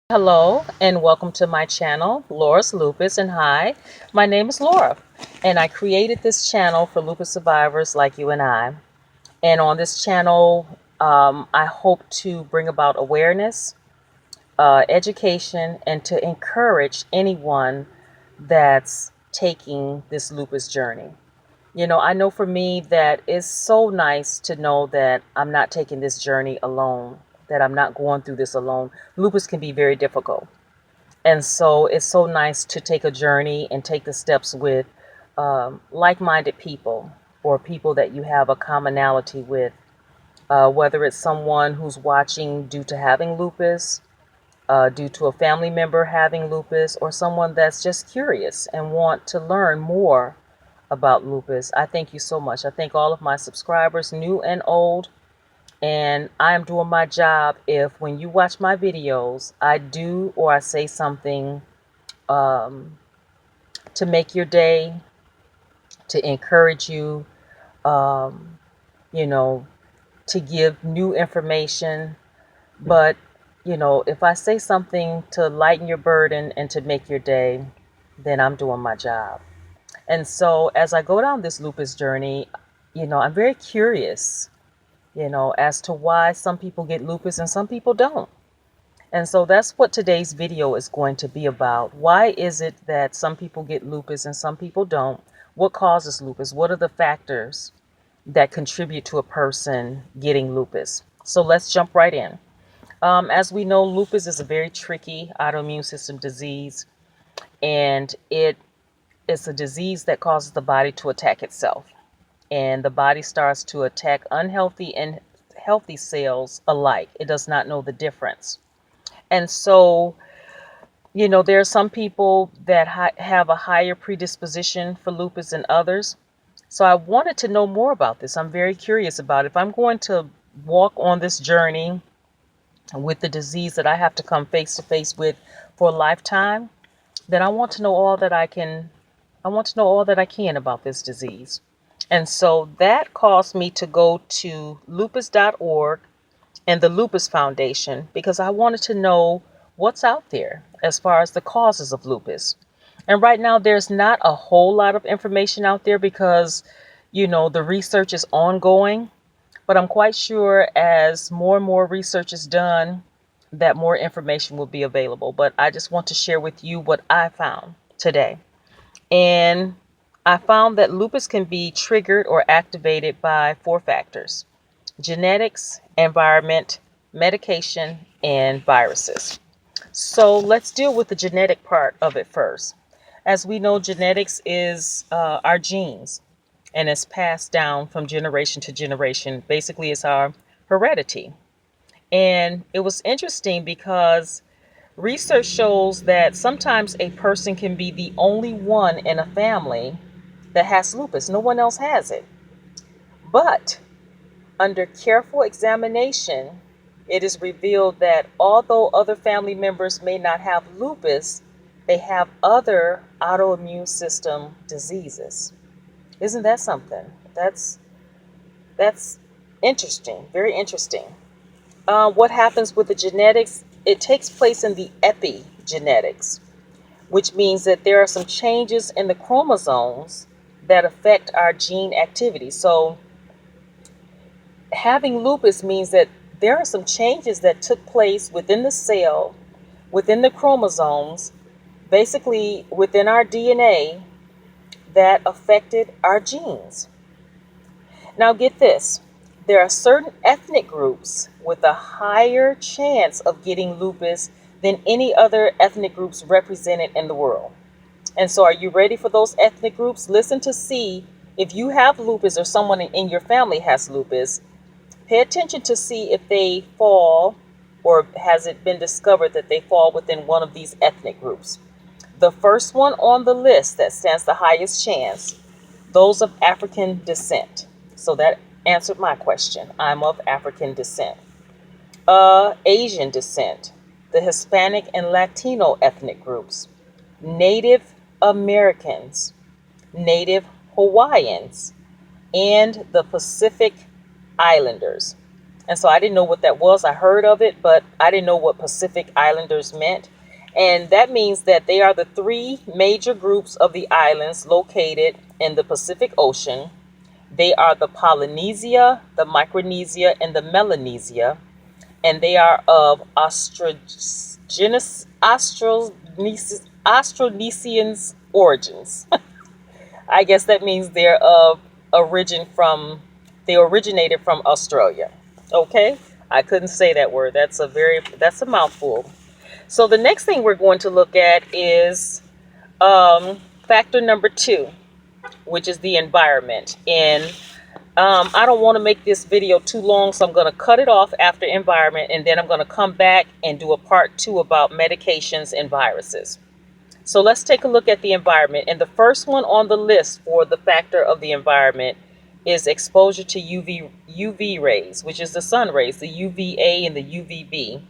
Hello and welcome to my channel, Laura's Lupus. And hi, my name is Laura, and I created this channel for lupus survivors like you and I. And on this channel, I hope to bring about awareness, education, and to encourage anyone that's taking this lupus journey. I know for me that it's so nice to know that I'm not taking this journey alone, that I'm not going through this alone. Lupus can be very difficult. And so it's so nice to take a journey and take the steps with like-minded people or people that you have a commonality with, whether it's someone who's watching due to having lupus, due to a family member having lupus, or someone that's just curious and want to learn more about lupus. I thank you so much. I thank all of my subscribers, new and old. And I am doing my job if when you watch my videos, I do or I say something um, to make your day, to encourage you, um, you know, to give new information. But, if I say something to lighten your burden and to make your day, then I'm doing my job. And so as I go down this lupus journey, I'm very curious, as to why some people get lupus and some people don't. And so that's what today's video is going to be about. Why is it that some people get lupus and some people don't? What causes lupus? What are the factors that contribute to a person getting lupus? So let's jump right in. As we know, lupus is a very tricky autoimmune system disease, and it's a disease that causes the body to attack itself. And the body starts to attack unhealthy and healthy cells alike. It does not know the difference. And so, there are some people that have a higher predisposition for lupus than others. So I wanted to know more about this. I'm very curious about it. If I'm going to walk on this journey with the disease that I have to come face to face with for a lifetime, then I want to know all that I can. I want to know all that I can about this disease. And so that caused me to go to lupus.org and the Lupus Foundation because I wanted to know what's out there as far as the causes of lupus. And right now, there's not a whole lot of information out there because, the research is ongoing. But I'm quite sure as more and more research is done, that more information will be available. But I just want to share with you what I found today. And I found that lupus can be triggered or activated by four factors: genetics, environment, medication, and viruses. So let's deal with the genetic part of it first. As we know, genetics is our genes, and it's passed down from generation to generation. Basically, it's our heredity. And it was interesting because research shows that sometimes a person can be the only one in a family that has lupus. No one else has it. But under careful examination, it is revealed that although other family members may not have lupus, they have other autoimmune system diseases. Isn't that something? That's interesting, very interesting. What happens with the genetics? It takes place in the epigenetics, which means that there are some changes in the chromosomes that affect our gene activity. So having lupus means that there are some changes that took place within the cell, within the chromosomes, basically within our DNA that affected our genes. Now get this, there are certain ethnic groups with a higher chance of getting lupus than any other ethnic groups represented in the world. And so are you ready for those ethnic groups? Listen to see if you have lupus or someone in your family has lupus. Pay attention to see if they fall, or has it been discovered that they fall within one of these ethnic groups. The first one on the list that stands the highest chance, those of African descent. So that answered my question. I'm of African descent. Asian descent, the Hispanic and Latino ethnic groups, Native Americans, Native Hawaiians, and the Pacific Islanders. And so I didn't know what that was. I heard of it, but I didn't know what Pacific Islanders meant. And that means that they are the three major groups of the islands located in the Pacific Ocean. They are the Polynesia, the Micronesia, and the Melanesia. And they are of Austronesian origins. I guess that means they're of they originated from Australia. Okay? I couldn't say that word. That's a mouthful. So the next thing we're going to look at is factor number 2, which is the environment. And I don't want to make this video too long, so I'm going to cut it off after environment, and then I'm going to come back and do a part 2 about medications and viruses. So let's take a look at the environment. And the first one on the list for the factor of the environment is exposure to UV rays, which is the sun rays, the UVA and the UVB.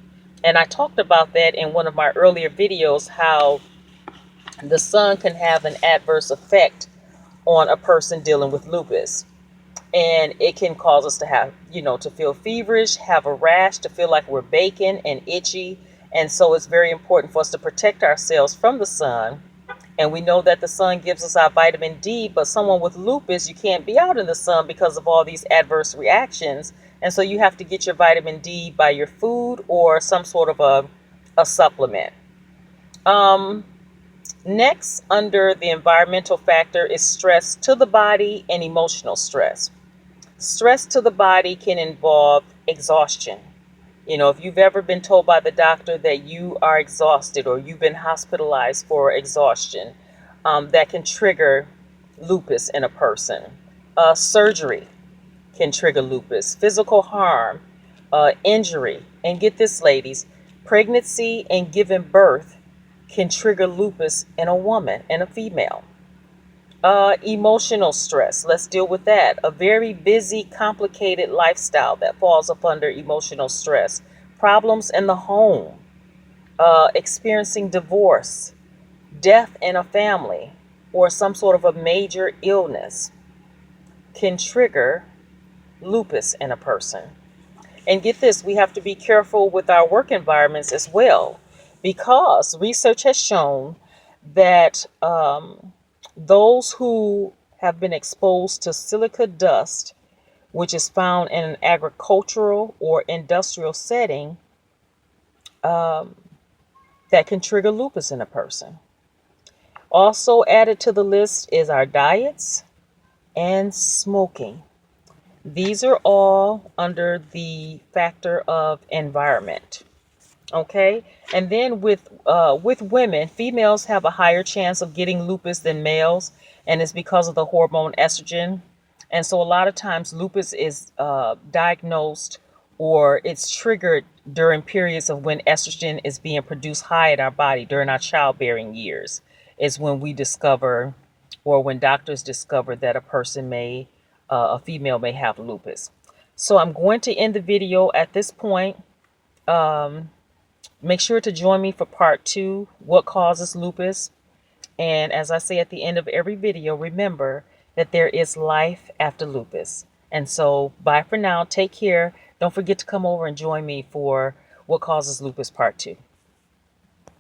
And I talked about that in one of my earlier videos, how the sun can have an adverse effect on a person dealing with lupus. And it can cause us to have, to feel feverish, have a rash, to feel like we're baking and itchy. And so it's very important for us to protect ourselves from the sun. And we know that the sun gives us our vitamin D, but someone with lupus, you can't be out in the sun because of all these adverse reactions. And so you have to get your vitamin D by your food or some sort of a supplement. Next, under the environmental factor is stress to the body and emotional stress. Stress to the body can involve exhaustion. If you've ever been told by the doctor that you are exhausted or you've been hospitalized for exhaustion, that can trigger lupus in a person. Surgery can trigger lupus. Physical harm, injury. And get this, ladies, pregnancy and giving birth can trigger lupus in a woman, in a female. Emotional stress. Let's deal with that. A very busy, complicated lifestyle that falls up under emotional stress. Problems in the home. Experiencing divorce, death in a family, or some sort of a major illness can trigger lupus in a person. And get this, we have to be careful with our work environments as well, because research has shown that those who have been exposed to silica dust, which is found in an agricultural or industrial setting, that can trigger lupus in a person. Also added to the list is our diets and smoking. These are all under the factor of environment. Okay, and then with women, females have a higher chance of getting lupus than males, and it's because of the hormone estrogen. And so a lot of times lupus is diagnosed or it's triggered during periods of when estrogen is being produced high in our body during our childbearing years, is when we discover, or when doctors discover, that a female may have lupus. So I'm going to end the video at this point. Make sure to join me for part 2, what causes lupus. And as I say at the end of every video, remember that there is life after lupus. And so bye for now. Take care. Don't forget to come over and join me for what causes lupus part 2.